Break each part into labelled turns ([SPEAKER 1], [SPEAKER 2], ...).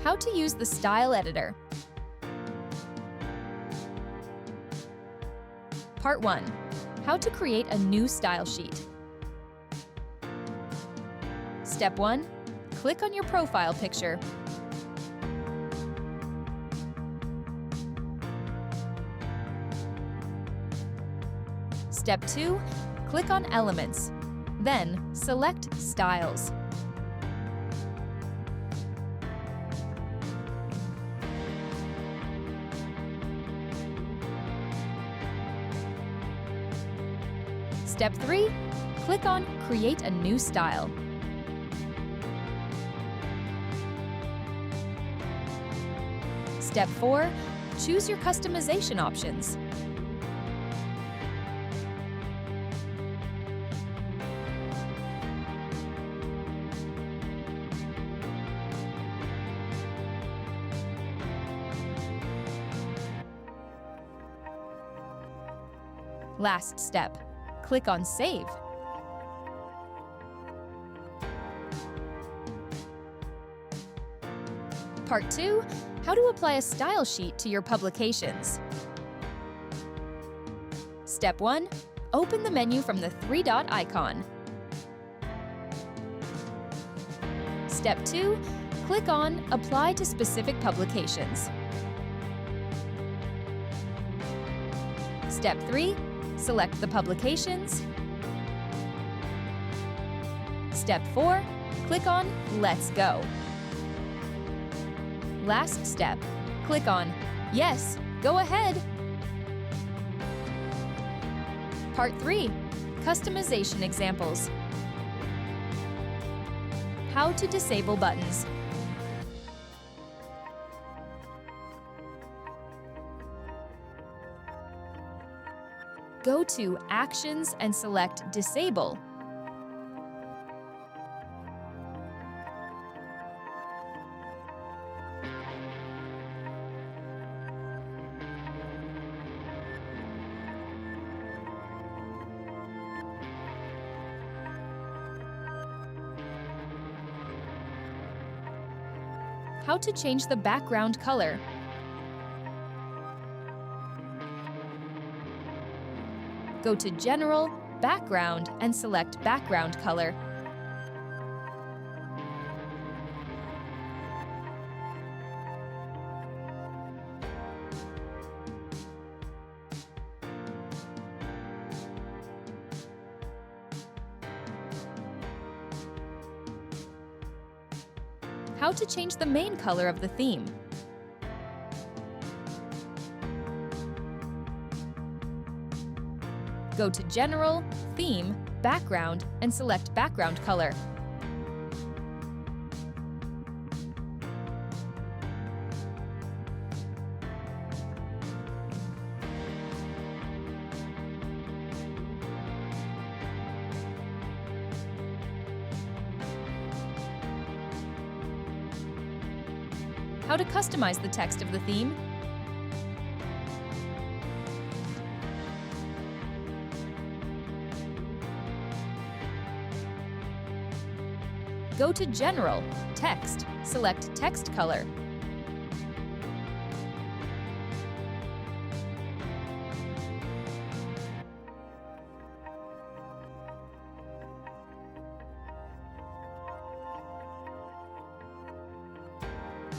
[SPEAKER 1] How to use the Style Editor. Part 1. How to create a new style sheet. Step 1. Click on your profile picture. Step 2. Click on Elements. Then, select Styles. Step 3. Click on Create a new style. Step 4. Choose your customization options. Last step. Click on Save. Part 2. How to apply a style sheet to your publications. Step 1. Open the menu from the three-dot icon. Step 2. Click on Apply to specific publications. Step 3. Select the publications. Step 4. Click on Let's Go. Last step. Click on Yes, go ahead. Part 3. Customization examples. How to disable buttons. Go to Actions and select Disable. How to change the background color. Go to General, Background, and select Background Color. How to change the main color of the theme. Go to General, Theme, Background, and select Background Color. How to customize the text of the theme. Go to General, Text, select Text Color.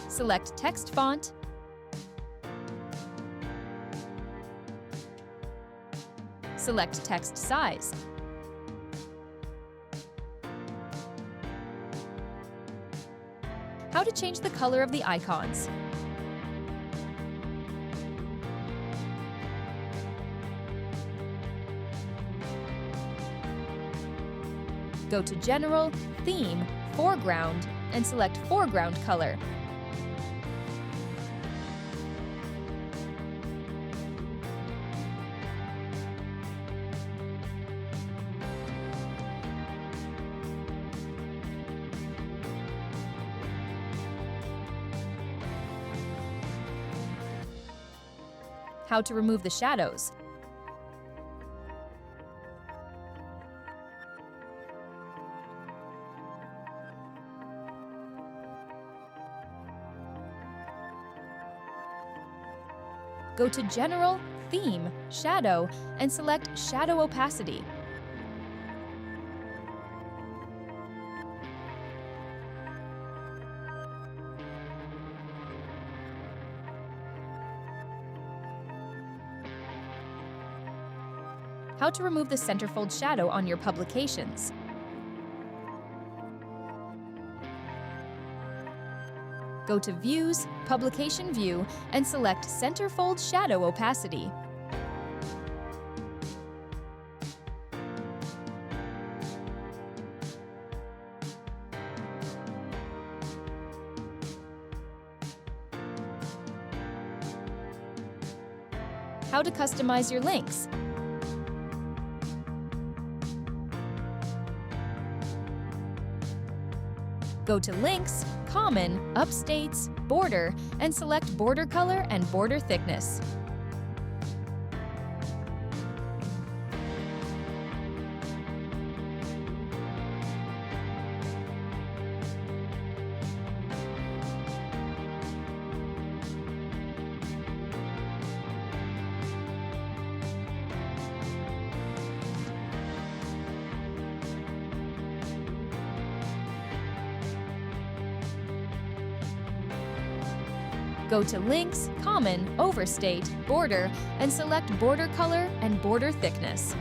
[SPEAKER 1] Select Text Font. Select Text Size. How to change the color of the icons. Go to General, Theme, Foreground, and select Foreground Color. How to remove the shadows. Go to General, Theme, Shadow, and select Shadow Opacity. How to remove the centerfold shadow on your publications. Go to Views, Publication View, and select Centerfold Shadow Opacity. How to customize your links. Go to Links, Common, Upstates, Border, and select Border Color and Border Thickness. Go to Links, Common, Overstate, Border, and select Border Color and Border Thickness.